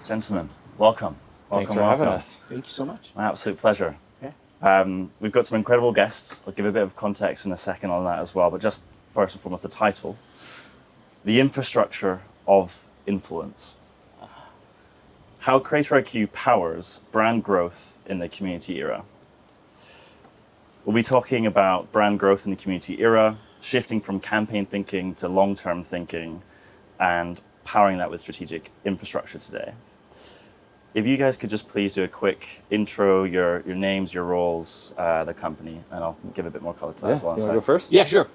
Gentlemen, welcome. Thanks for having us. Thank you so much. My absolute pleasure. Yeah. We've got some incredible guests. I'll give a bit of context in a second on that as well, but just first and foremost, the title, The Infrastructure of Influence. How CreatorIQ powers brand growth in the community era. We'll be talking about brand growth in the community era, shifting from campaign thinking to long-term thinking, and powering that with strategic infrastructure today. If you guys could just please do a quick intro, your names, your roles, the company, and I'll give a bit more color to that as well. You want to go first? Yeah, sure.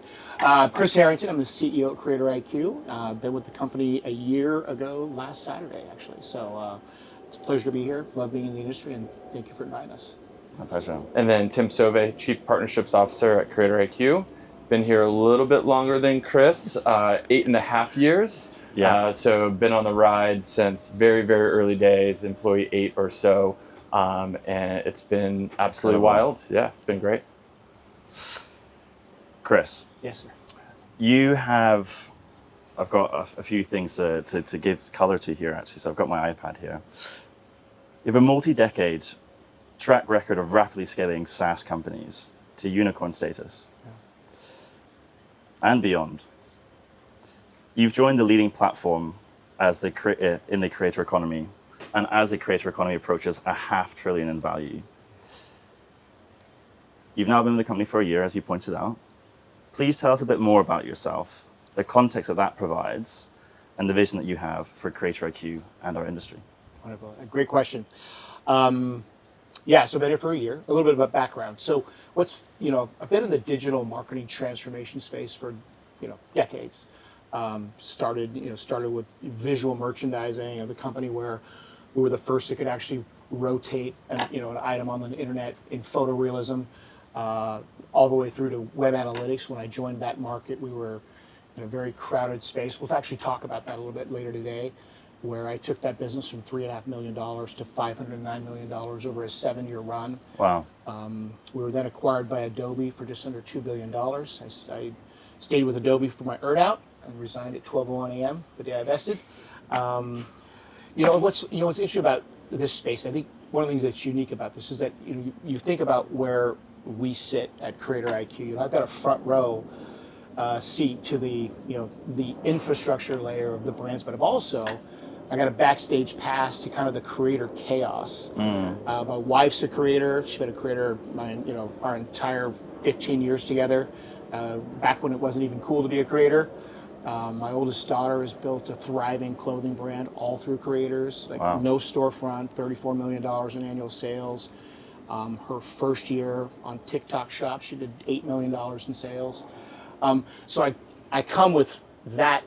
Chris Harrington, I'm the CEO at CreatorIQ. Been with the company a year ago, last Saturday, actually. So it's a pleasure to be here. Love being in the industry, and thank you for inviting us. My pleasure. And then Tim Sovay, Chief Partnerships Officer at CreatorIQ. Been here a little bit longer than Chris, 8.5 years. Yeah. So been on the ride since very, very early days, employee 8 or so. And it's been absolutely wild. Yeah, it's been great. Chris. Yes, sir. I've got a few things to give color to here actually, so I've got my iPad here. You have a multi-decade track record of rapidly scaling SaaS companies to unicorn status and beyond. You've joined the leading platform in the creator economy, and as the creator economy approaches $500 billion in value. You've now been in the company for a year, as you pointed out. Please tell us a bit more about yourself, the context that provides, and the vision that you have for CreatorIQ and our industry. Wonderful. A great question. Yeah, so been here for a year. A little bit of a background. So I've been in the digital marketing transformation space for decades. Started with visual merchandising of the company, where we were the first that could actually rotate an item on the internet in photorealism, all the way through to web analytics. When I joined that market, we were in a very crowded space. We'll actually talk about that a little bit later today, where I took that business from $3.5 million to $509 million over a 7-year run. Wow. We were then acquired by Adobe for just under $2 billion. I stayed with Adobe for my earn-out and resigned at 12:01 a.m. the day I vested. What's interesting about this space, I think one of the things that's unique about this is that you think about where we sit at CreatorIQ. I've got a front row seat to the infrastructure layer of the brands, but I got a backstage pass to kind of the creator chaos. My wife's a creator. She's been a creator our entire 15 years together, back when it wasn't even cool to be a creator. My oldest daughter has built a thriving clothing brand all through creators, Wow. No storefront, $34 million in annual sales. Her first year on TikTok Shop, she did $8 million in sales. So I come with that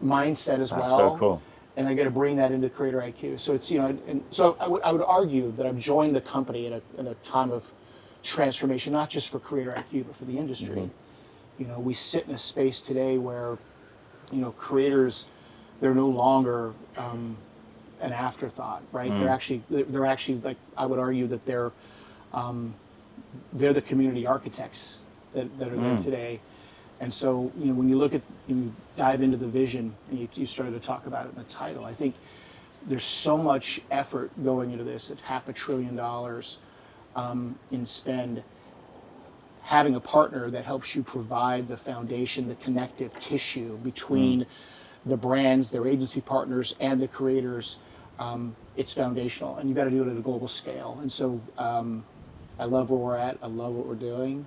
mindset as well. That's so cool. And I got to bring that into CreatorIQ. So it's and so I would argue that I've joined the company in a time of transformation, not just for CreatorIQ but for the industry. Mm-hmm. We sit in a space today where creators, they're no longer an afterthought, right? Mm. They're actually like, I would argue that they're the community architects that are there today. And so, when you dive into the vision, and you started to talk about it in the title, I think there's so much effort going into this at $500 billion in spend. Having a partner that helps you provide the foundation, the connective tissue between the brands, their agency partners, and the creators, it's foundational. And you've got to do it at a global scale. And so I love where we're at. I love what we're doing.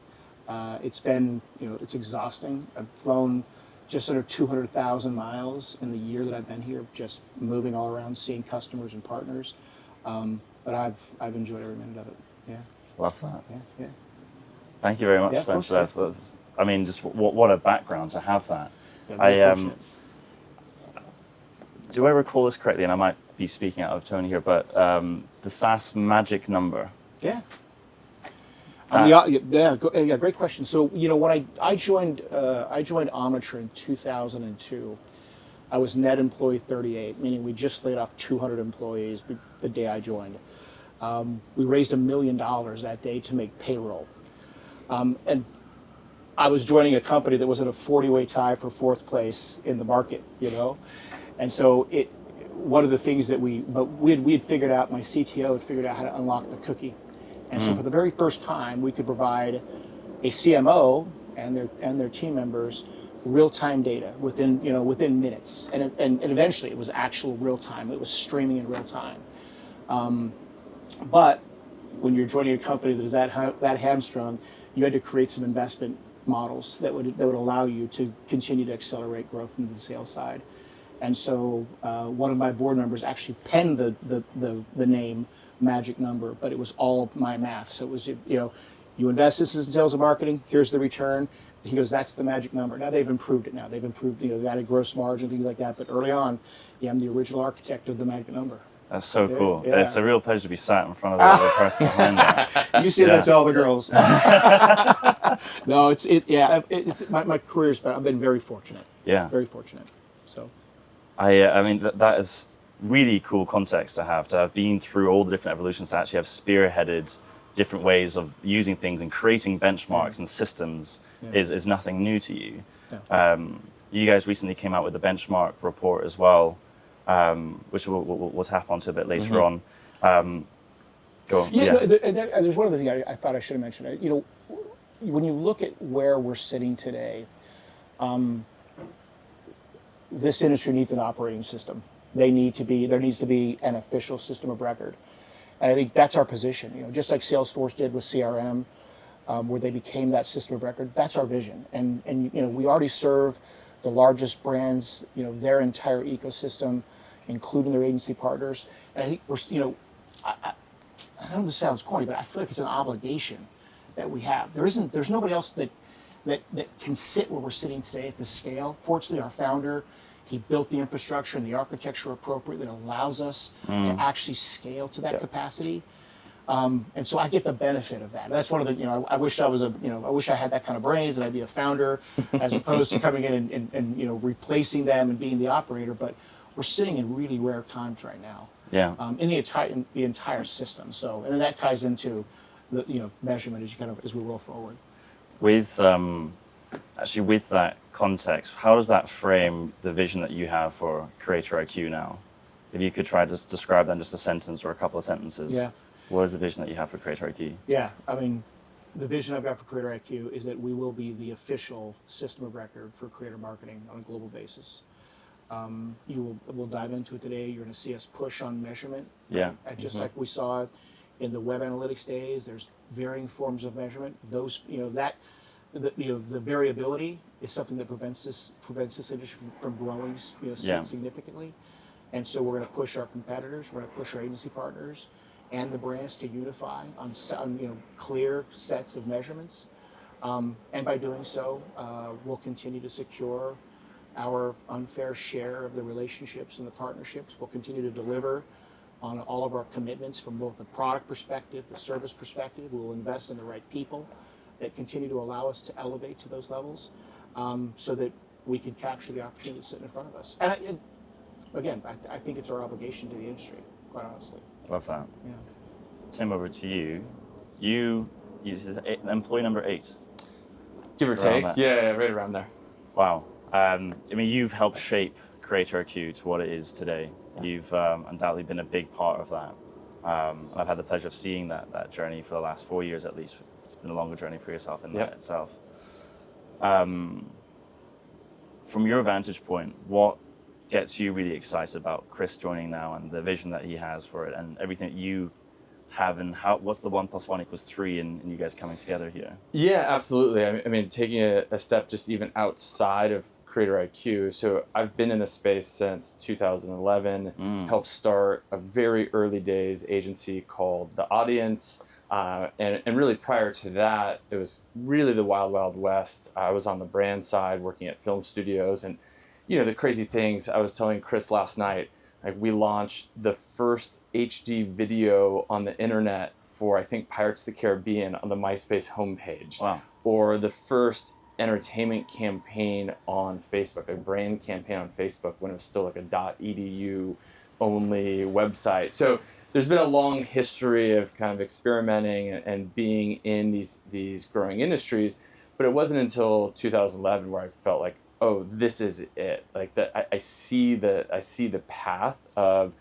It's been, it's exhausting. I've flown just under 200,000 miles in the year that I've been here, just moving all around, seeing customers and partners. But I've enjoyed every minute of it. Yeah. Love that. Yeah. Thank you very much, Ben, for that. That's, just what a background to have that. Yeah, do I recall this correctly, and I might be speaking out of turn here, but the SaaS magic number. Yeah. Great question. So when I joined Omniture in 2002, I was net employee 38, meaning we just laid off 200 employees the day I joined. We raised $1 million that day to make payroll. And I was joining a company that was in a 40-way tie for fourth place in the market, And so one of the things that we had figured out, my CTO had figured out how to unlock the cookie. And so for the very first time, we could provide a CMO and their team members real-time data within minutes. And eventually it was actual real-time. It was streaming in real time. But when you're joining a company that is that hamstrung, you had to create some investment models that would allow you to continue to accelerate growth into the sales side. And so one of my board members actually penned the name Magic Number, but it was all my math. So it was, you invest this in sales and marketing, here's the return. He goes, that's the magic number. Now they've improved it now. They've improved, they added gross margin, things like that. But early on, I'm the original architect of the magic number. That's so cool. Yeah. It's a real pleasure to be sat in front of the person behind that. You say that to all the girls. No, it's my career's been, I've been very fortunate. Yeah. Very fortunate. So. I mean, that is really cool context to have been through all the different evolutions, to actually have spearheaded different ways of using things and creating benchmarks and systems is nothing new to you. Yeah. You guys recently came out with a benchmark report as well, which we'll tap onto a bit later on. Go on. Yeah. No, there's one other thing I thought I should have mentioned. When you look at where we're sitting today, this industry needs an operating system. There needs to be an official system of record. And I think that's our position. Just like Salesforce did with CRM, where they became that system of record, that's our vision. And we already serve the largest brands, their entire ecosystem, including their agency partners. And I think I know this sounds corny, but I feel like it's an obligation that we have. There's nobody else that can sit where we're sitting today at this scale. Fortunately, our founder, he built the infrastructure and the architecture appropriately that allows us to actually scale to that capacity. And so I get the benefit of that. That's one of the, I wish I had that kind of brains and I'd be a founder as opposed to coming in and replacing them and being the operator. But we're sitting in really rare times right now. Yeah. In the entire system. So, and then that ties into the measurement as we roll forward. With with that context, how does that frame the vision that you have for CreatorIQ now? If you could try to describe that in just a sentence or a couple of sentences. Yeah. What is the vision that you have for CreatorIQ? Yeah, I mean, the vision I've got for CreatorIQ is that we will be the official system of record for creator marketing on a global basis. We'll dive into it today. You're going to see us push on measurement. Yeah. Right? Just like we saw in the web analytics days, there's varying forms of measurement. Those, the variability is something that prevents this industry from growing, significantly. And so we're going to push our competitors, we're going to push our agency partners and the brands to unify on clear sets of measurements. And by doing so, we'll continue to secure our unfair share of the relationships and the partnerships. We'll continue to deliver on all of our commitments from both the product perspective, the service perspective. We will invest in the right people that continue to allow us to elevate to those levels, so that we can capture the opportunity that's sitting in front of us. And I think it's our obligation to the industry, quite honestly. Love that. Yeah. Tim, over to you. You use employee number 8. Give or take. Yeah, right around there. Wow. You've helped shape CreatorIQ to what it is today. You've undoubtedly been a big part of that. And I've had the pleasure of seeing that journey for the last 4 years at least. It's been a longer journey for yourself in that itself. From your vantage point, what gets you really excited about Chris joining now and the vision that he has for it and everything that you have, and what's the 1 + 1 = 3 in you guys coming together here? Yeah, absolutely. I mean, taking a step just even outside of CreatorIQ. So I've been in the space since 2011, helped start a very early days agency called The Audience. And really prior to that, it was really the wild, wild west. I was on the brand side working at film studios. And, the crazy things I was telling Chris last night, like we launched the first HD video on the internet for, I think, Pirates of the Caribbean on the MySpace homepage. Wow. Or the first entertainment campaign on Facebook, a brand campaign on Facebook when it was still like a .edu only website. So there's been a long history of kind of experimenting and being in these growing industries, but it wasn't until 2011 where I felt like oh, this is it. Like that, I see the path of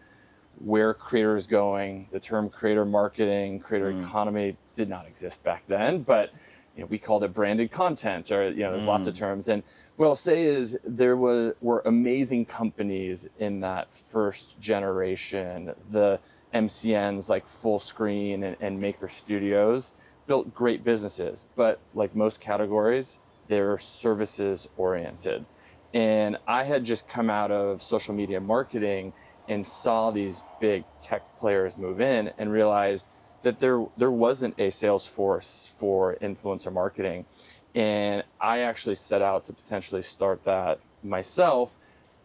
where creator is going. The term creator marketing, creator economy did not exist back then, but we called it branded content, or there's lots of terms. And what I'll say is there were amazing companies in that first generation. The MCNs like Full Screen and Maker Studios built great businesses, but like most categories, they're services oriented. And I had just come out of social media marketing and saw these big tech players move in and realized that there wasn't a sales force for influencer marketing. And I actually set out to potentially start that myself.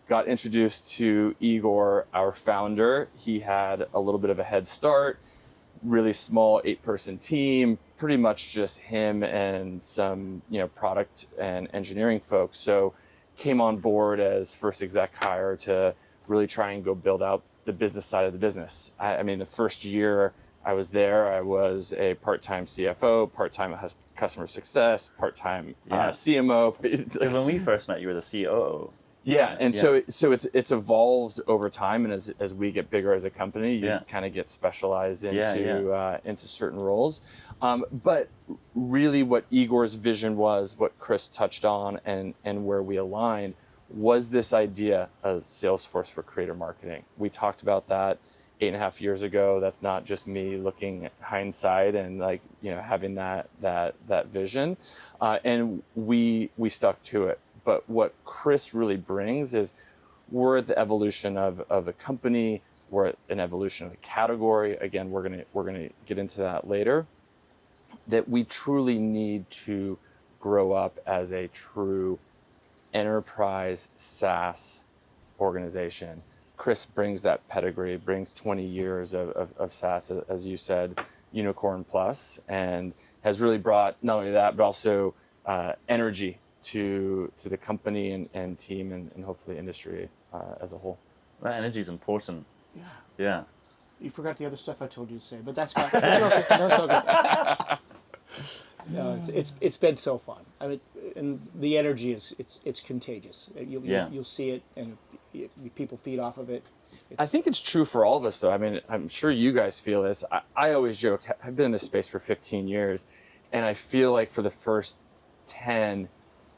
Got introduced to Igor, our founder. He had a little bit of a head start, really small 8-person team, pretty much just him and some product and engineering folks. So came on board as first exec hire to really try and go build out the business side of the business. I mean, the first year I was there, I was a part-time CFO, part-time customer success, part-time CMO. Because when we first met, you were the COO. Yeah, and so it's evolved over time, and as we get bigger as a company, you kind of get specialized into certain roles. But really, what Igor's vision was, what Chris touched on, and where we aligned, was this idea of Salesforce for creator marketing. We talked about that 8.5 years ago. That's not just me looking at hindsight and having that vision, and we stuck to it. But what Chris really brings is we're at the evolution of a company. We're at an evolution of a category. Again, we're gonna get into that later. That we truly need to grow up as a true enterprise SaaS organization. Chris brings that pedigree, brings 20 years of SaaS, as you said, Unicorn Plus, and has really brought not only that, but also energy to the company and team and hopefully industry as a whole. That energy is important. Yeah. You forgot the other stuff I told you to say, but that's fine. That's okay. No, it's been so fun. I mean, and the energy it's contagious. You'll see it, and people feed off of it. I think it's true for all of us, though. I mean, I'm sure you guys feel this. I always joke. I've been in this space for 15 years, and I feel like for the first 10,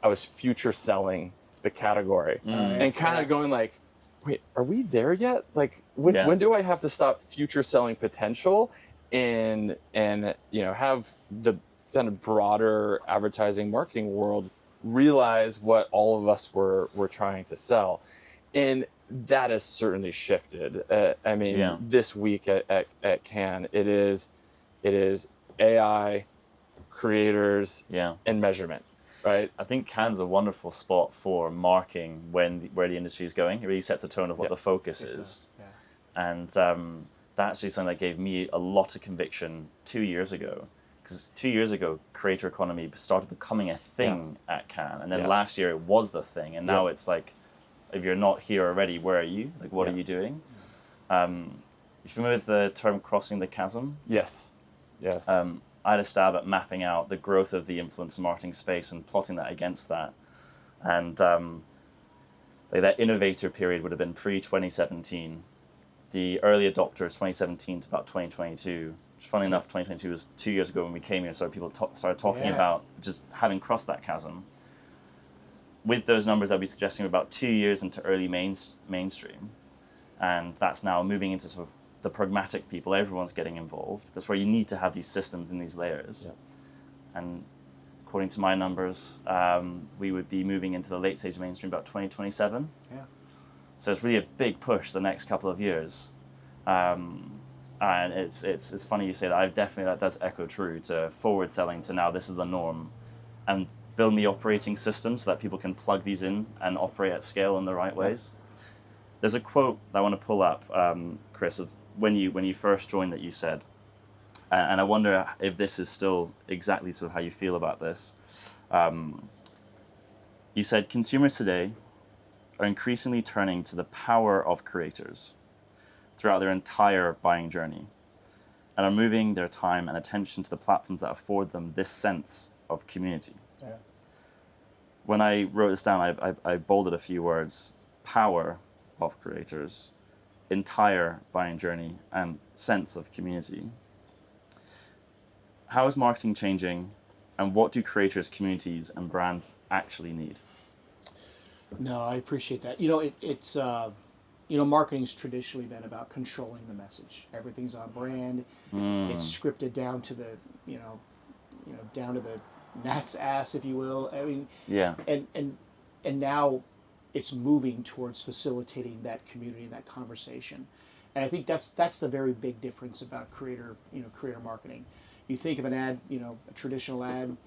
I was future selling the category and kind of going like, wait, are we there yet? Like, when do I have to stop future selling potential and have the kind of broader advertising marketing world realize what all of us were trying to sell? And that has certainly shifted. I mean, this week at Cannes, it is AI, creators, and measurement. Right. I think Cannes is a wonderful spot for marking where the industry is going. It really sets a tone of what the focus is. And that's actually something that gave me a lot of conviction 2 years ago. Because 2 years ago, creator economy started becoming a thing at Cannes. And then last year it was the thing. And now it's like, if you're not here already, where are you? Like, what are you doing? You familiar with the term crossing the chasm? Yes. I had a stab at mapping out the growth of the influencer marketing space and plotting that against that. And that innovator period would have been pre-2017. The early adopters, 2017 to about 2022. Which, funny enough, 2022 was 2 years ago when we came here, so people started talking about just having crossed that chasm. With those numbers, I'd be suggesting we're about 2 years into early mainstream. And that's now moving into sort of the pragmatic people. Everyone's getting involved. That's where you need to have these systems and these layers. And according to my numbers, we would be moving into the late stage mainstream about 2027. So it's really a big push the next couple of years. And it's funny you say that. That does echo true to forward selling to now this is the norm, and building the operating system so that people can plug these in and operate at scale in the right ways. There's a quote that I want to pull up, Chris, of when you first joined that you said, and I wonder if this is still exactly sort of how you feel about this. You said, consumers today are increasingly turning to the power of creators throughout their entire buying journey and are moving their time and attention to the platforms that afford them this sense of community. When I wrote this down, I bolded a few words: power of creators, entire buying journey, and sense of community. How is marketing changing, and what do creators, communities, and brands actually need? No, I appreciate that. You know, it's marketing's traditionally been about controlling the message. Everything's on brand. It's scripted down to the, down to the gnat's ass, if you will. I mean, Yeah. And now it's moving towards facilitating that community, that conversation. And I think that's the very big difference about creator marketing. You think of an ad, a traditional ad,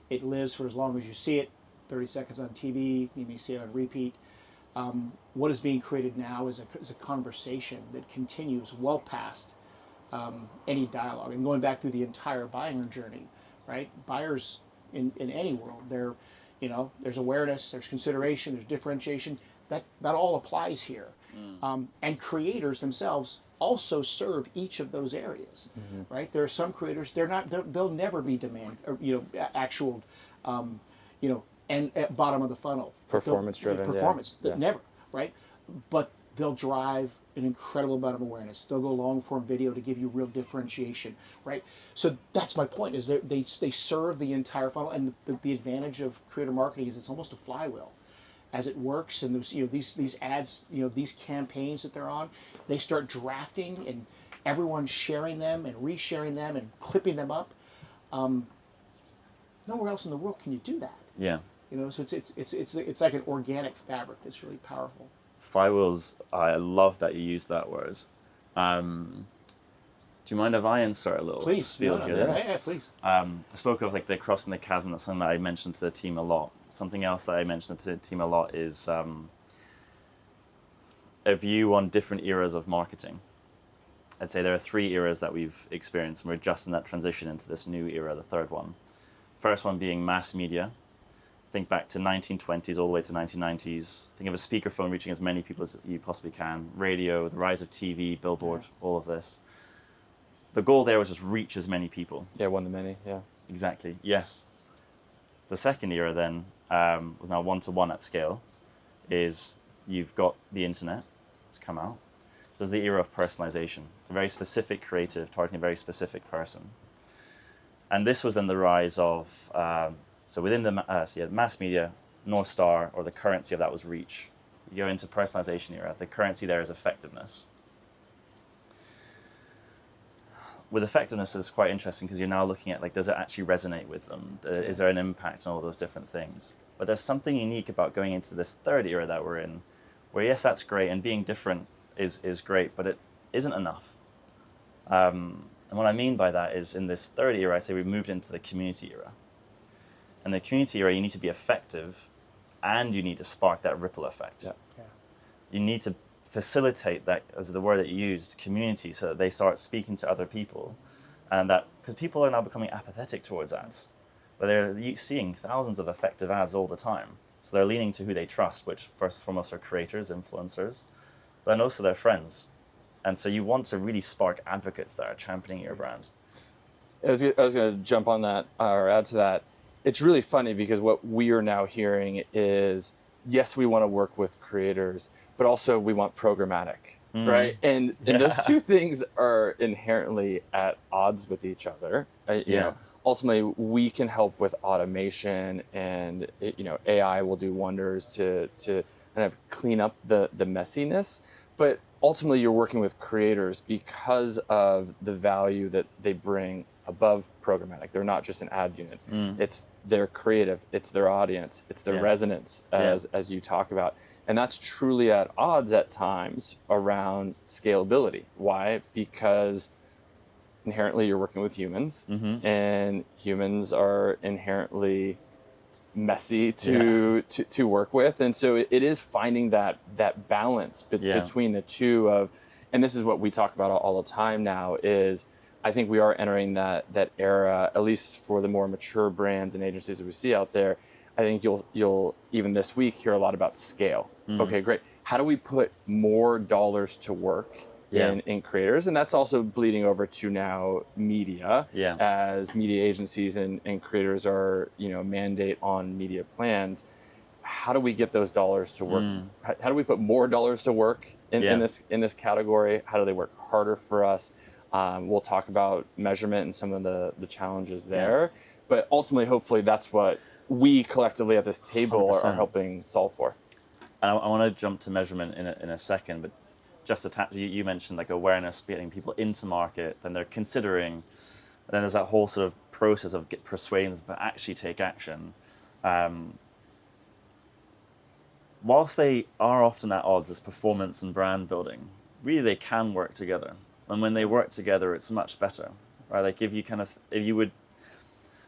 it lives for as long as you see it, 30 seconds on TV, you may see it on repeat. What is being created now is a conversation that continues well past any dialogue. And going back through the entire buying journey, right? Buyers in any world, there's awareness, there's consideration, there's differentiation. That all applies here. And creators themselves also serve each of those areas, right? There are some creators, they'll never be demand, or, actual, and at bottom of the funnel. Performance driven. Performance, never, right? But they'll drive an incredible amount of awareness. They'll go long form video to give you real differentiation, right? So that's my point, is they serve the entire funnel, and the advantage of creator marketing is it's almost a flywheel. As it works, and these ads, these campaigns that they're on, they start drafting and everyone's sharing them and resharing them and clipping them up. Nowhere else in the world can you do that. Yeah. So it's like an organic fabric that's really powerful. Flywheels, I love that you used that word. Do you mind if I insert a little spiel here? Yeah, please. I spoke of the crossing the chasm. That's something that I mentioned to the team a lot. Something else that I mentioned to the team a lot is a view on different eras of marketing. I'd say there are 3 eras that we've experienced, and we're just in that transition into this new era, the third one. First one being mass media. Think back to 1920s all the way to 1990s. Think of a speakerphone reaching as many people as you possibly can. Radio, the rise of TV, billboard, all of this. The goal there was just reach as many people. Yeah, one to many, yeah. Exactly, yes. The second era then was now one-to-one at scale. Is you've got the internet, it's come out. This is the era of personalization, a very specific creative targeting a very specific person. And this was then the rise of, so within the mass media, North Star, or the currency of that was reach. You go into personalization era, the currency there is effectiveness. With effectiveness, it's quite interesting because you're now looking at does it actually resonate with them? Is there an impact on all those different things? But there's something unique about going into this third era that we're in, where yes, that's great, and being different is great, but it isn't enough. And what I mean by that is in this third era, I say we've moved into the community era. And the community era, you need to be effective, and you need to spark that ripple effect. Yeah. You need to facilitate that, as the word that you used, community, so that they start speaking to other people, and that because people are now becoming apathetic towards ads, but they're seeing thousands of effective ads all the time, so they're leaning to who they trust, which first and foremost are creators, influencers, but then also their friends, and so you want to really spark advocates that are championing your brand. I was going to jump on that or add to that. It's really funny because what we are now hearing is, yes, we want to work with creators, but also we want programmatic, right? And those two things are inherently at odds with each other. You know, ultimately, we can help with automation, and AI will do wonders to kind of clean up the messiness. But ultimately, you're working with creators because of the value that they bring above programmatic. They're not just an ad unit. It's their creative, it's their audience, it's their resonance, as you talk about. And that's truly at odds at times around scalability. Why? Because inherently you're working with humans, and humans are inherently messy to work with. And so it is finding that balance between the two of, and this is what we talk about all the time now, is I think we are entering that era, at least for the more mature brands and agencies that we see out there. I think you'll even this week hear a lot about scale. Okay, great. How do we put more dollars to work in creators? And that's also bleeding over to now media, as media agencies and creators are mandate on media plans. how do we get those dollars to work? How do we put more dollars to work in this category? How do they work harder for us? We'll talk about measurement and some of the challenges there. But ultimately, hopefully, that's what we collectively at this table are helping solve for. And I want to jump to measurement in a second, but just you mentioned like awareness, getting people into market, then they're considering, and then there's that whole sort of process of persuading them to actually take action. Whilst they are often at odds as performance and brand building, really they can work together. And when they work together, it's much better, right? Like if you would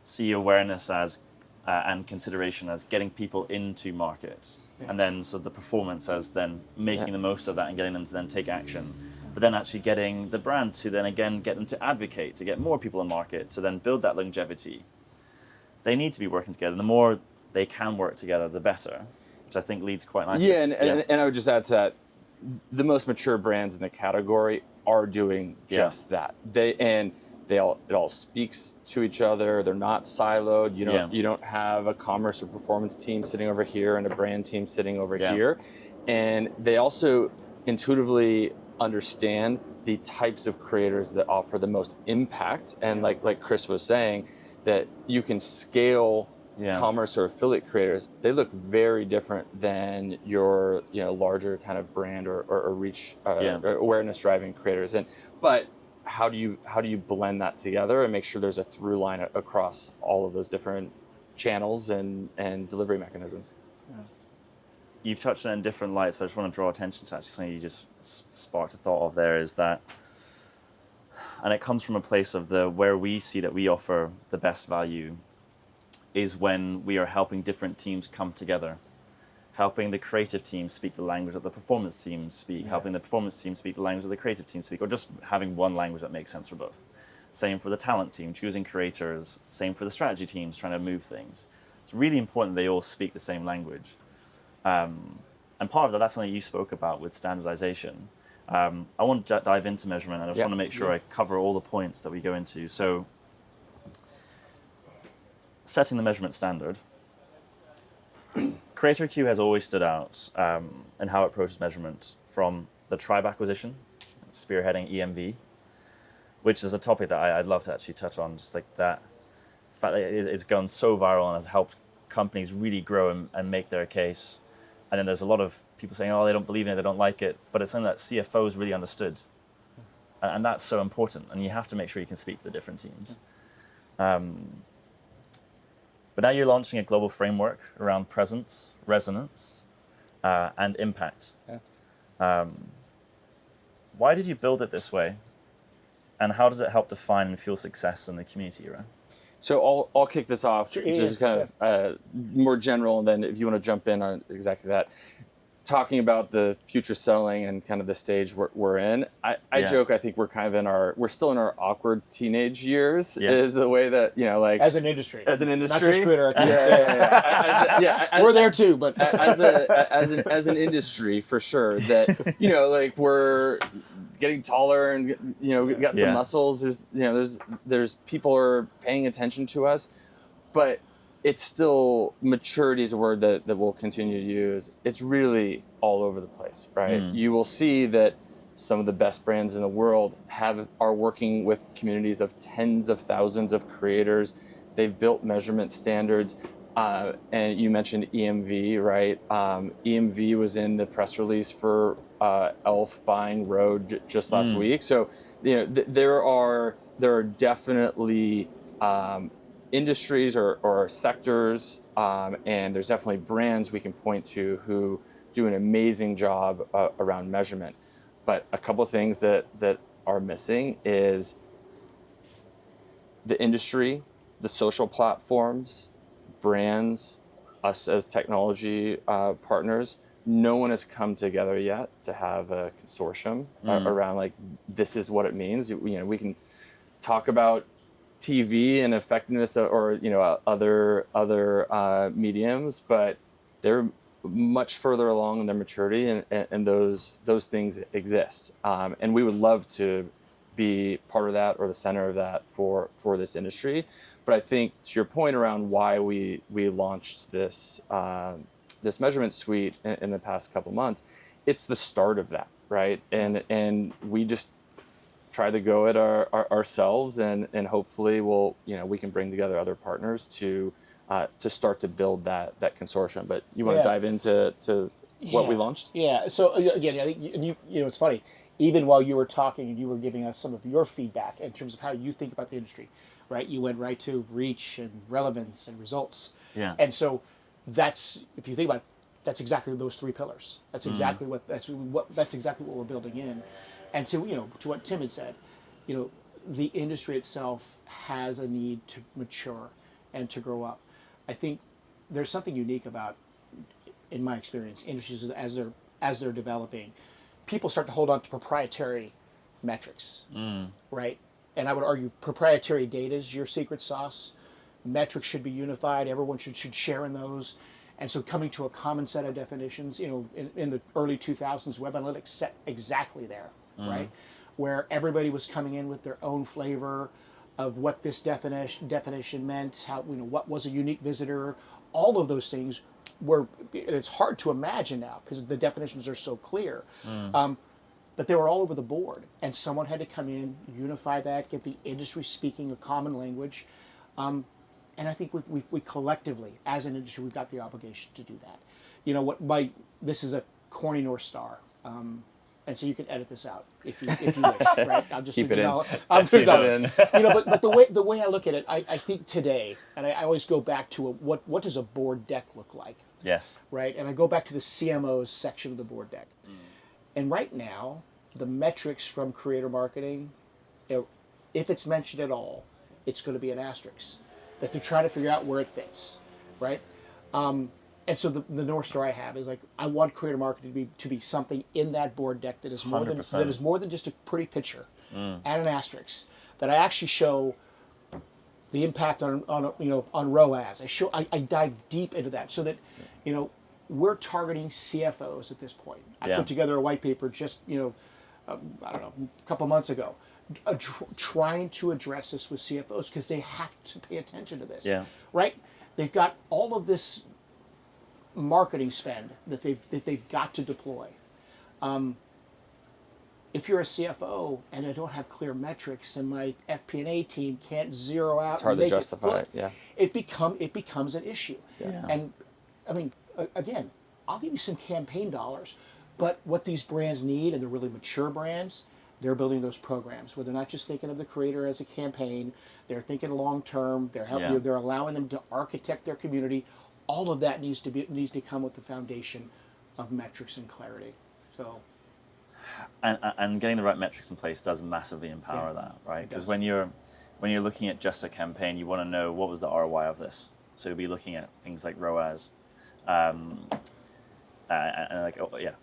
see awareness as and consideration as getting people into market, and then so the performance as then making the most of that and getting them to then take action, but then actually getting the brand to then again get them to advocate, to get more people in market, to then build that longevity. They need to be working together. The more they can work together, the better, which I think leads quite nicely. Yeah, and I would just add to that, the most mature brands in the category are doing just that. It all speaks to each other. They're not siloed. You don't have a commerce or performance team sitting over here and a brand team sitting over here. And they also intuitively understand the types of creators that offer the most impact. And like Chris was saying, that you can scale commerce or affiliate creators. They look very different than your larger kind of brand or reach or awareness driving creators. But how do you blend that together and make sure there's a through line across all of those different channels and delivery mechanisms? You've touched on it in different lights, but I just want to draw attention to actually something you just sparked a thought of there, is that, and it comes from a place of where we see that we offer the best value is when we are helping different teams come together, helping the creative team speak the language that the performance team speak, helping the performance team speak the language that the creative team speak, or just having one language that makes sense for both. Same for the talent team, choosing creators, same for the strategy teams, trying to move things. It's really important they all speak the same language. And part of that's something you spoke about with standardization. I want to dive into measurement, and I just want to make sure I cover all the points that we go into. So, setting the measurement standard. CreatorIQ has always stood out in how it approaches measurement, from the Tribe acquisition, spearheading EMV, which is a topic that I'd love to actually touch on, just like that. The fact that it's gone so viral and has helped companies really grow and make their case. And then there's a lot of people saying, oh, they don't believe in it, they don't like it, but it's something that CFOs really understood. And that's so important, and you have to make sure you can speak to the different teams. But now you're launching a global framework around presence, resonance, and impact. Why did you build it this way? And how does it help define and fuel success in the community around? So I'll kick this off, just kind of more general, and then if you want to jump in on exactly that. Talking about the future selling and kind of the stage we're in, I joke, I think we're kind of we're still in our awkward teenage years, is the way that, like... As an industry. Not just CreatorIQ. We're there too, but... as an industry, for sure, that, like we're getting taller and, got some muscles. There's people are paying attention to us, but it's still, maturity is a word that we'll continue to use. It's really all over the place, right? You will see that some of the best brands in the world are working with communities of tens of thousands of creators. They've built measurement standards. And you mentioned EMV, right? EMV was in the press release for Elf buying Rode just last week. So, there are definitely industries or sectors, and there's definitely brands we can point to who do an amazing job around measurement. But a couple of things that are missing is the industry, the social platforms, brands, us as technology partners. No one has come together yet to have a consortium around, like, this is what it means. We can talk about TV and effectiveness or other mediums, but they're much further along in their maturity, and those things exist. And we would love to be part of that or the center of that for this industry. But I think, to your point around why we launched this this measurement suite in the past couple months, it's the start of that, right? And we just try to go at ourselves, and hopefully we can bring together other partners to start to build that consortium. But you want to dive into what we launched? Yeah. So again, I think it's funny. Even while you were talking and you were giving us some of your feedback in terms of how you think about the industry, right? You went right to reach and relevance and results. Yeah. And so that's, if you think about it, that's exactly those three pillars. That's exactly that's exactly what we're building in. And to what Tim had said, the industry itself has a need to mature and to grow up. I think there's something unique about, in my experience, industries as they're developing, people start to hold on to proprietary metrics, right? And I would argue proprietary data is your secret sauce. Metrics should be unified. Everyone should share in those. And so coming to a common set of definitions, in the early 2000s, web analytics set exactly there, right? Where everybody was coming in with their own flavor of what this definition meant, how, what was a unique visitor, all of those things were, it's hard to imagine now because the definitions are so clear. But they were all over the board, and someone had to come in, unify that, get the industry speaking a common language. And I think we collectively, as an industry, we've got the obligation to do that. This is a corny North Star, and so you can edit this out if you wish, right? I'll just keep it in. I'm keep it in. But the way I look at it, I think today, and I always go back to what does a board deck look like? Yes. Right, and I go back to the CMO's section of the board deck, and right now the metrics from creator marketing, if it's mentioned at all, it's going to be an asterisk that they're trying to figure out where it fits, right? And so the North Star I have is I want creator marketing to be something in that board deck that is more 100%. than just a pretty picture and an asterisk, that I actually show the impact on ROAS. I dive deep into that so that we're targeting CFOs at this point. I put together a white paper just I don't know, a couple months ago, trying to address this with CFOs because they have to pay attention to this. Yeah. Right? They've got all of this marketing spend that they've got to deploy. If you're a CFO and I don't have clear metrics and my FP&A team can't zero out, It's hard and to make justify it. Yeah. It becomes an issue. Yeah. And I mean, again, I'll give you some campaign dollars, but what these brands need, and they're really mature brands, they're building those programs where they're not just thinking of the creator as a campaign, they're thinking long term, they're allowing them to architect their community. All of that needs to come with the foundation of metrics and clarity. So, and getting the right metrics in place does massively empower that, right? Because when you're looking at just a campaign, you want to know what was the ROI of this. So you'll be looking at things like ROAS,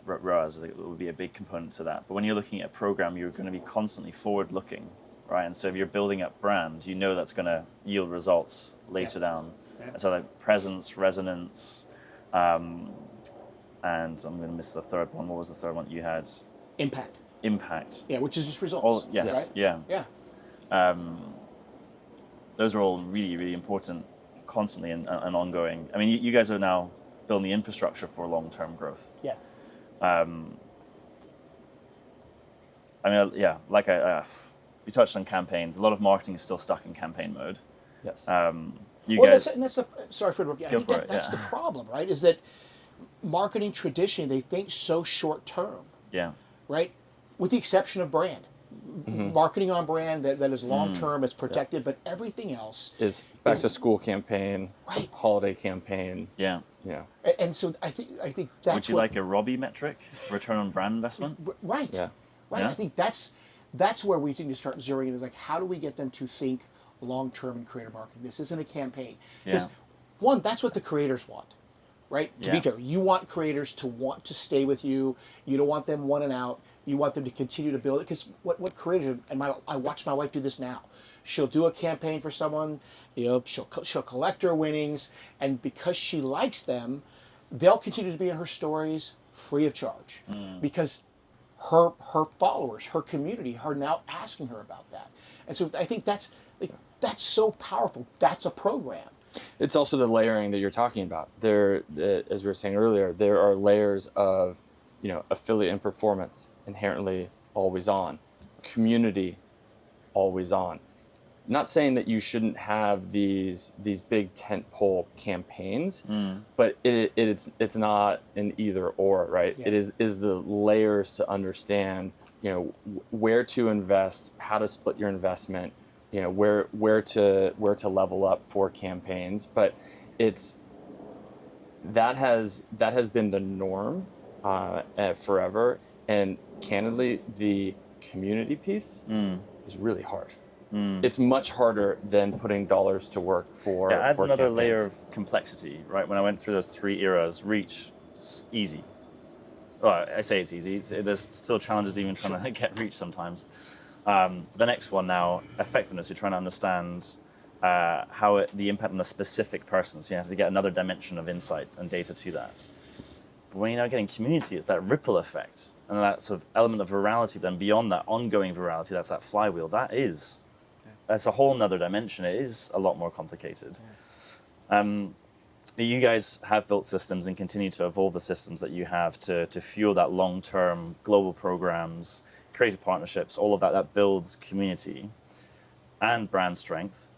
ROAS would be a big component to that. But when you're looking at a program, you're going to be constantly forward-looking, right? And so if you're building up brand, that's going to yield results later down. Yeah. So like presence, resonance, and I'm going to miss the third one. What was the third one you had? impact. Impact. Yeah, which is just results. Yes. Right? Yeah. Yeah. Those are all really, really important, constantly and ongoing. I mean, you guys are now building the infrastructure for long-term growth. Yeah. We touched on campaigns. A lot of marketing is still stuck in campaign mode. Yes. Sorry for interrupting. I think that's the problem, right? Is that marketing traditionally, they think so short term. Yeah. Right? With the exception of brand. Marketing on brand that is long term, it's protected, but everything else is back to school campaign, right? Holiday campaign. Yeah. Yeah. And so I think that's Would you like a Robbie metric, return on brand investment? Right. Yeah. Right. Yeah. I think that's where we need to start zeroing in, is how do we get them to think long term in creative marketing? This isn't a campaign. Because one, that's what the creators want. Right? To be fair, you want creators to want to stay with you. You don't want them one and out. You want them to continue to build it. Because what creators, and I watch my wife do this now. She'll do a campaign for someone, she'll collect her winnings, and because she likes them, they'll continue to be in her stories free of charge. Because her followers, her community, are now asking her about that. And so I think that's so powerful. That's a program. It's also the layering that you're talking about. As we were saying earlier, there are layers of, affiliate and performance inherently always on, community always on. Not saying that you shouldn't have these big tentpole campaigns, but it's not an either or, right? Yeah. It is the layers to understand, where to invest, how to split your investment, where to level up for campaigns. But that has been the norm forever. And candidly, the community piece is really hard. It's much harder than putting dollars to work for. It adds for another campaigns. layer of complexity, right? When I went through those 3 eras, reach, easy. Well, I say it's easy. There's still challenges even trying to get reach sometimes. The next one now, effectiveness. You're trying to understand the impact on a specific person. So you have to get another dimension of insight and data to that. But when you're now getting community, it's that ripple effect and that sort of element of virality. Then beyond that ongoing virality, that's that flywheel. That's a whole nother dimension. It is a lot more complicated. You guys have built systems and continue to evolve the systems that you have to fuel that long-term global programs, creative partnerships, all of that builds community and brand strength.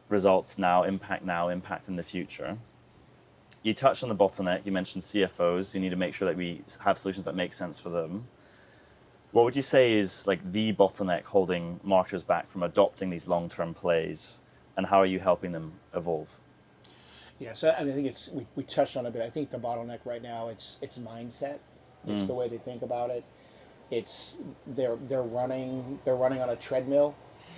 Results now, impact in the future. You touched on the bottleneck. You mentioned CFOs. You need to make sure that we have solutions that make sense for them. What would you say is like the bottleneck holding marketers back from adopting these long-term plays, and how are you helping them evolve? Yeah, so I think we touched on it a bit. I think the bottleneck right now it's mindset. It's the way they think about it. It's they're running on a treadmill,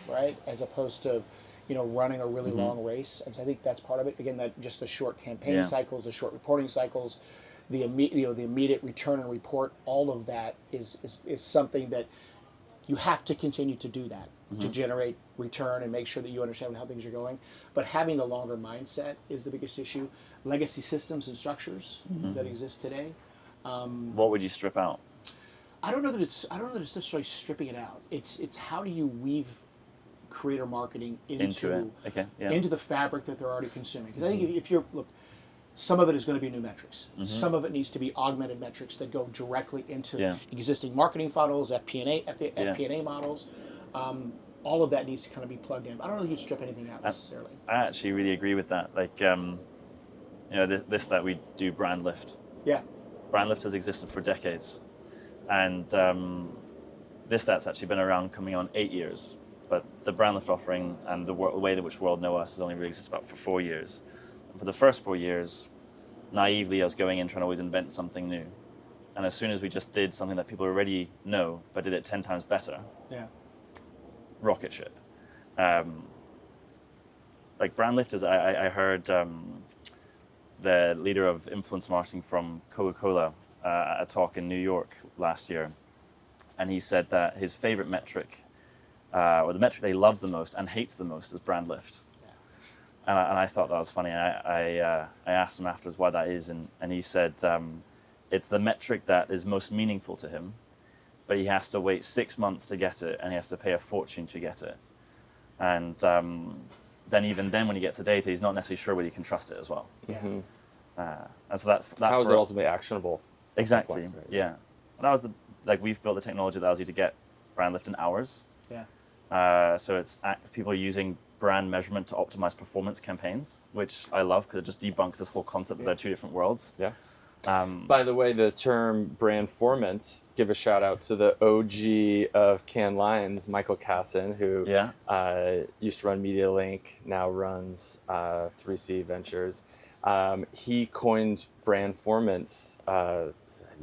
right, as opposed to running a really long race. And so I think that's part of it. Again, that just the short campaign cycles, the short reporting cycles, the immediate return and report. All of that is something that you have to continue to do that to generate return and make sure that you understand how things are going. But having a longer mindset is the biggest issue. Legacy systems and structures that exist today. What would you strip out? I don't know that it's necessarily stripping it out. It's how do you weave creator marketing into the fabric that they're already consuming. Because I think if you're some of it is going to be new metrics. Some of it needs to be augmented metrics that go directly into existing marketing funnels, FP&A models. All of that needs to kind of be plugged in. I don't know if you strip anything out necessarily. I actually really agree with that. Like, that we do brand lift. Yeah. Brand lift has existed for decades. And ThisThat's actually been around coming on 8 years. But the brand lift offering and the way in which the world know us has only really existed about for 4 years. And for the first 4 years, naively, I was going in trying to always invent something new. And as soon as we just did something that people already know, but did it 10 times better, rocket ship. Like brand lifters, I heard the leader of influence marketing from Coca-Cola at a talk in New York last year. And he said that his favorite metric, or the metric that he loves the most and hates the most, is brand lift. And I thought that was funny. I asked him afterwards why that is, and he said it's the metric that is most meaningful to him, but he has to wait 6 months to get it, and he has to pay a fortune to get it. And then even then, when he gets the data, he's not necessarily sure whether he can trust it as well. And so that how is it ultimately actionable? Exactly. Point, right? Yeah. And that was we've built the technology that allows you to get brand lift in hours. So it's people using brand measurement to optimize performance campaigns, which I love because it just debunks this whole concept that they're two different worlds. By the way, the term brandformance, give a shout out to the OG of Cannes Lions, Michael Casson, who used to run MediaLink, now runs 3C Ventures. He coined brandformance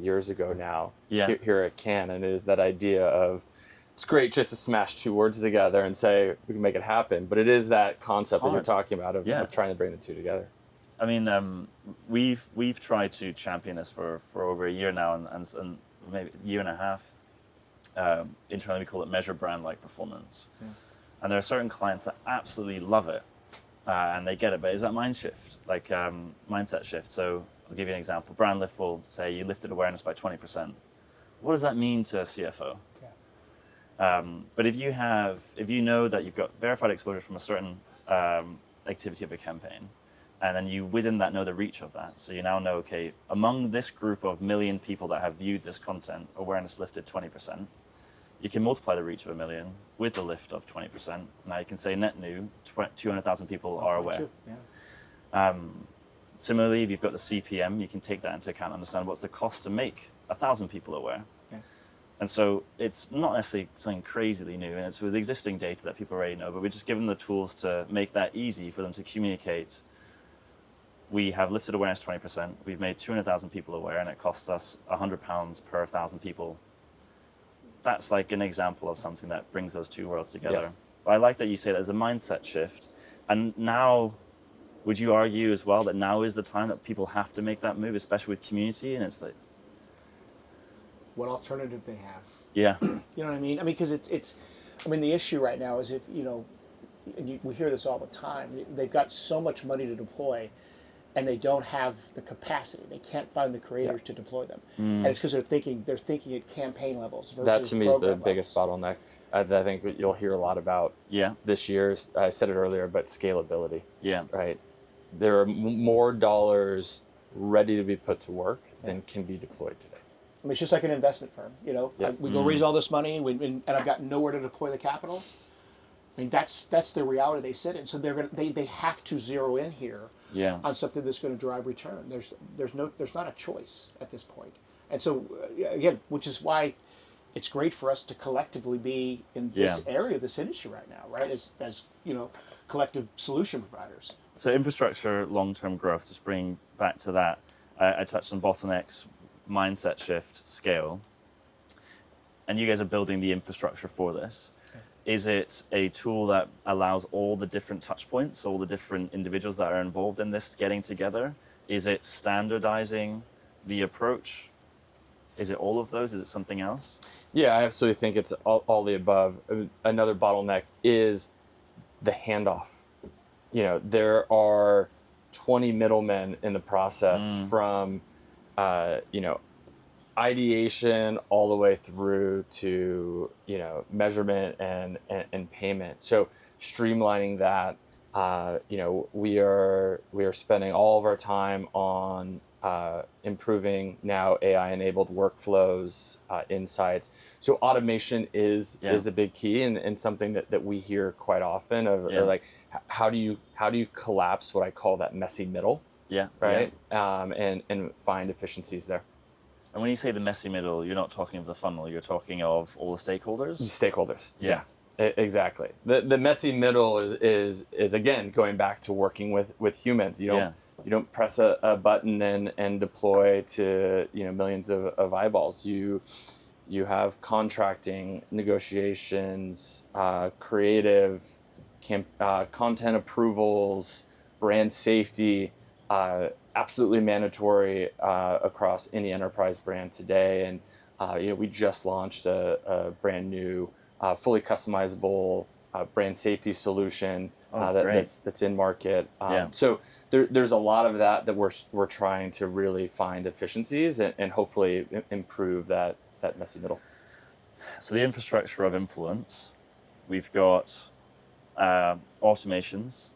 years ago now here at Cannes, and it is that idea of it's great just to smash two words together and say we can make it happen, but it is that concept that you're talking about of trying to bring the two together. I mean, we've tried to champion this for over a year now, and maybe a year and a half. Internally, we call it measure brand-like performance. And there are certain clients that absolutely love it, and they get it. But is that mindset shift? So I'll give you an example. Brand lift will say you lifted awareness by 20%. What does that mean to a CFO? But if you know that you've got verified exposure from a certain activity of a campaign, and then you within that know the reach of that. So you now know, okay, among this group of million people that have viewed this content, awareness lifted 20%. You can multiply the reach of 1 million with the lift of 20%. Now you can say net new, 200,000 people are aware. Yeah. Similarly, if you've got the CPM, you can take that into account and understand what's the cost to make 1,000 people aware. Yeah. And so it's not necessarily something crazily new, and it's with existing data that people already know, but we're just giving them the tools to make that easy for them to communicate. We have lifted awareness 20%, we've made 200,000 people aware, and it costs us £100 per 1,000 people. That's like an example of something that brings those two worlds together. Yeah. But I like that you say there's a mindset shift. And now, would you argue as well that now is the time that people have to make that move, especially with community? And it's like, What alternative they have? yeah, You know what I mean? I mean, because it's. I mean, the issue right now is if we hear this all the time. They've got so much money to deploy, and they don't have the capacity. They can't find the creators to deploy them, and it's because they're thinking at campaign levels. Versus that to me is the program biggest levels. bottleneck. I think you'll hear a lot about this year. I said it earlier, but scalability. Yeah. Right. There are more dollars ready to be put to work than can be deployed today. I mean, it's just like an investment firm. We go raise all this money, and I've got nowhere to deploy the capital. I mean, that's the reality they sit in. So they have to zero in here on something that's going to drive return. There's not a choice at this point. And so again, which is why it's great for us to collectively be in this area of this industry right now, right? As collective solution providers. So infrastructure, long-term growth, just bringing back to that, I touched on bottlenecks, mindset shift, scale, and you guys are building the infrastructure for this. Is it a tool that allows all the different touch points, all the different individuals that are involved in this getting together? Is it standardizing the approach? Is it all of those? Is it something else? Yeah, I absolutely think it's all the above. Another bottleneck is the handoff. There are 20 middlemen in the process from, ideation all the way through to, measurement and payment. So streamlining that, we are spending all of our time on improving now AI-enabled workflows, insights. So automation is a big key and something that we hear quite often of or like how do you collapse what I call that messy middle? Right. And find efficiencies there. And when you say the messy middle, you're not talking of the funnel, you're talking of all the stakeholders? Stakeholders. Yeah. Exactly. The messy middle is again going back to working with humans. You don't press a button and deploy to millions of eyeballs. You have contracting, negotiations, creative, content approvals, brand safety. Absolutely mandatory across any enterprise brand today. And we just launched a brand new fully customizable brand safety solution that's in market. So there's a lot of that we're trying to really find efficiencies and hopefully improve that messy middle. So the infrastructure of influence, we've got automations,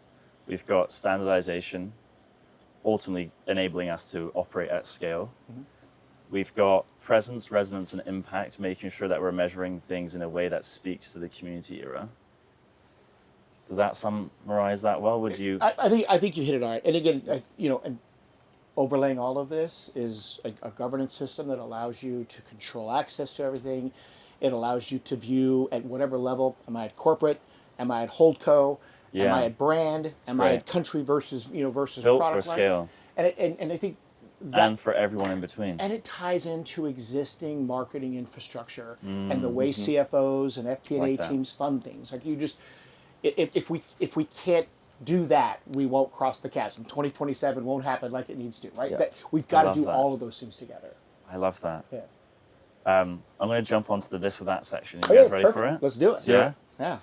we've got standardization, ultimately enabling us to operate at scale. We've got presence, resonance, and impact, making sure that we're measuring things in a way that speaks to the community era. Does that summarize that well? Would you? I think you hit it all right. And again, and overlaying all of this is a governance system that allows you to control access to everything. It allows you to view at whatever level. Am I at corporate? Am I at holdco? Am I at brand? Am I at country versus versus built product for line? scale? And I think that, and for everyone in between. And it ties into existing marketing infrastructure and the way CFOs and FP&A teams fund things. Like if we can't do that, we won't cross the chasm. 2027 won't happen like it needs to, right? We've got to do all of those things together. I love that. Yeah. I'm going to jump onto the this or that section. You guys ready for it? Let's do it. Yeah.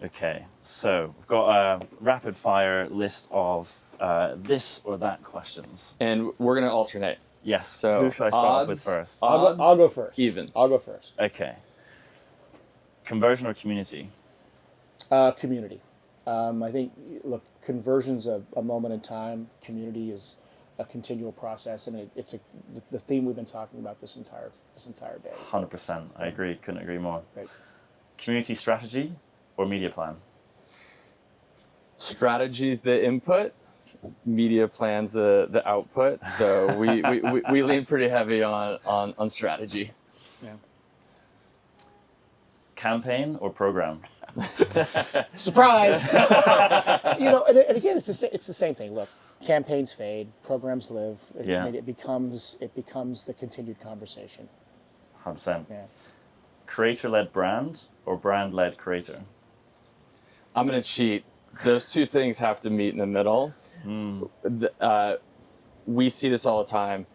Okay, so we've got a rapid fire list of this or that questions. And we're going to alternate. Yes. So who should I start off with first? I'll go first. Evens. I'll go first. Okay. Conversion or community? Community. I think, look, conversion's a moment in time. Community is a continual process, and it's the theme we've been talking about this entire day. 100%. I agree. Couldn't agree more. Right. Community strategy or media plan? Strategy's the input, media plan's the output. So we lean pretty heavy on strategy. Yeah. Campaign or program? Surprise! And again, it's the same thing. Look, campaigns fade, programs live. Yeah. It becomes the continued conversation. 100%. Yeah. Creator-led brand or brand-led creator? I'm going to cheat. Those two things have to meet in the middle. We see this all the time.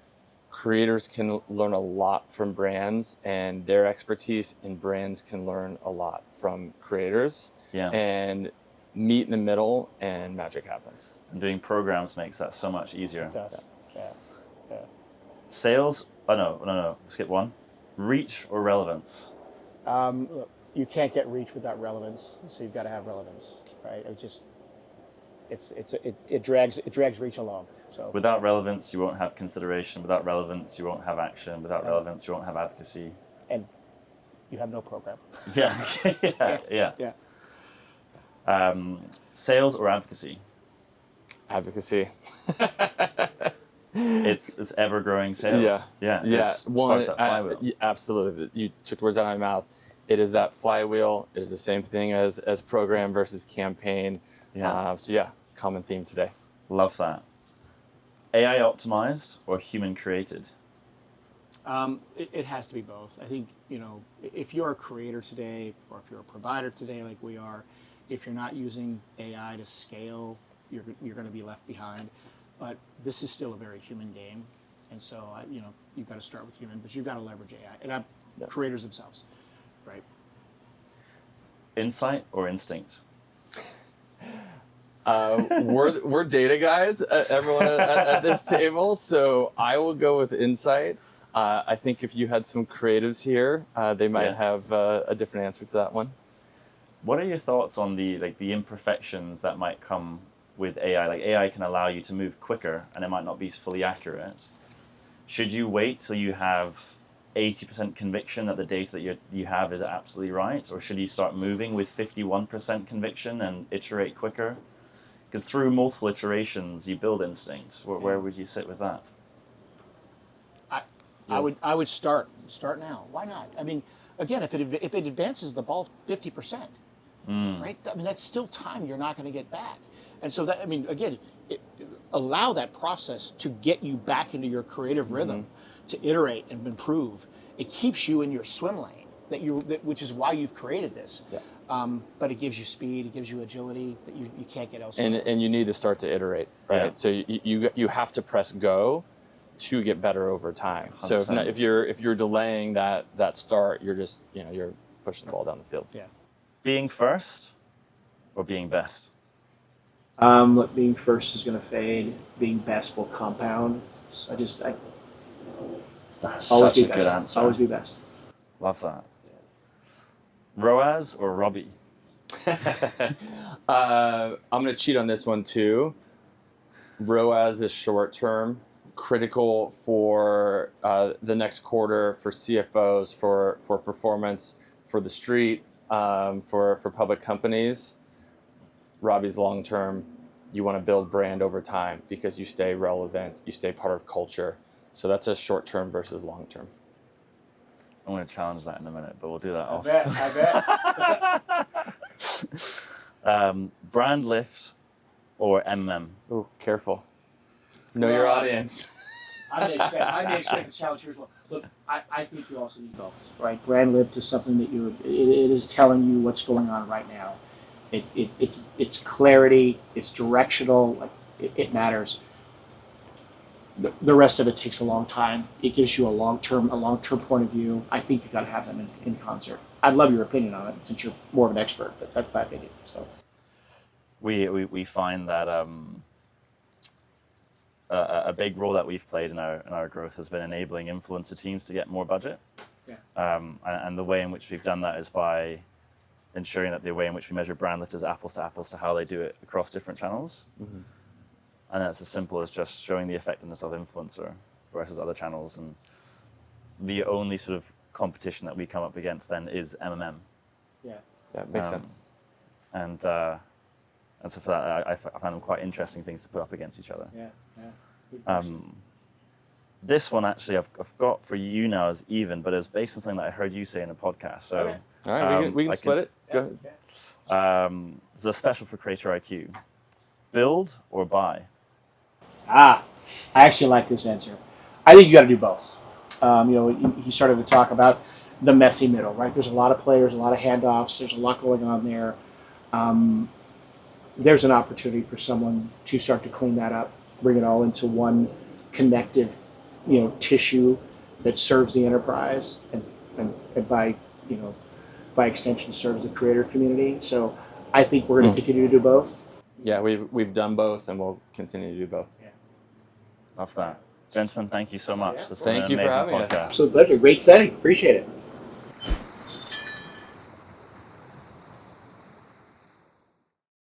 Creators can learn a lot from brands, and their expertise in brands can learn a lot from creators. Yeah. And meet in the middle, and magic happens. And doing programs makes that so much easier. It does. Yeah. Sales? Oh, no. Skip one. Reach or relevance? Look, you can't get reach without relevance, so you've got to have relevance, right? It drags reach along. So without relevance, you won't have consideration. Without relevance, you won't have action. Without relevance, you won't have advocacy. And you have no program. Yeah. Sales or advocacy? Advocacy. It's ever-growing sales. Yeah. It's One, that flywheel. absolutely. You took the words out of my mouth. It is that flywheel. It is the same thing as program versus campaign. Yeah. Common theme today. Love that. AI-Optimized or Human-Curated? It has to be both. I think, if you're a creator today, or if you're a provider today like we are, if you're not using AI to scale, you're going to be left behind. But this is still a very human game. And so, you've got to start with human, but you've got to leverage AI. And creators themselves, right? Insight or instinct? We're data guys, everyone at this table, so I will go with insight. I think if you had some creatives here, they might have a different answer to that one. What are your thoughts on the imperfections that might come with AI? Like, AI can allow you to move quicker, and it might not be fully accurate. Should you wait till you have 80% conviction that the data that you have is absolutely right, or should you start moving with 51% conviction and iterate quicker? Because through multiple iterations, you build instinct. Where would you sit with that? I would start now. Why not? I mean, again, if it advances the ball 50%, right? I mean, that's still time you're not going to get back. And so that, I mean, again, allow that process to get you back into your creative rhythm, to iterate and improve. It keeps you in your swim lane, which is why you've created this. Yeah. But it gives you speed, it gives you agility that you can't get elsewhere. And you need to start to iterate, right? Yeah. So you have to press go to get better over time. 100%. So if you're delaying that start, you're just you're pushing the ball down the field. Yeah. Being first or being best? Being first is going to fade. Being best will compound. So That's always such be a best. good answer. Always be best. Love that. ROAS or Robbie? I'm going to cheat on this one too. ROAS is short term, critical for the next quarter, for CFOs, for performance, for the street, for public companies. Robbie's long term. You want to build brand over time because you stay relevant, you stay part of culture. So that's a short term versus long term. I'm going to challenge that in a minute, but we'll do that off. I bet. Brand lift or MM? Oh, careful. Know your audience. I may expect a challenge here as well. Look, I think you also need both, right? Brand lift is something that it is telling you what's going on right now. It's clarity, it's directional, like it matters. The rest of it takes a long time. It gives you a long-term point of view. I think you've got to have them in concert. I'd love your opinion on it since you're more of an expert, but that's my opinion. So we find that a big role that we've played in our growth has been enabling influencer teams to get more budget. Yeah. And the way in which we've done that is by ensuring that the way in which we measure brand lift is apples to how they do it across different channels. And that's as simple as just showing the effectiveness of influencer versus other channels. And the only sort of competition that we come up against then is MMM. Yeah. Yeah, makes sense. And so for that, I find them quite interesting things to put up against each other. Yeah. Good question. This one actually I've got for you now as even, but it's based on something that I heard you say in a podcast. So Okay. All right, we can split it. Go ahead. There's a special for CreatorIQ. Build or buy? I actually like this answer. I think you got to do both. He started to talk about the messy middle, right? There's a lot of players, a lot of handoffs. There's a lot going on there. There's an opportunity for someone to start to clean that up, bring it all into one connective, tissue that serves the enterprise and by extension serves the creator community. So I think we're going to continue to do both. Yeah, we've done both, and we'll continue to do both. Yeah. Love that. Gentlemen, thank you so much. Yeah. This has Thank been you an for amazing having us. podcast. Absolute pleasure. Great setting. Appreciate it.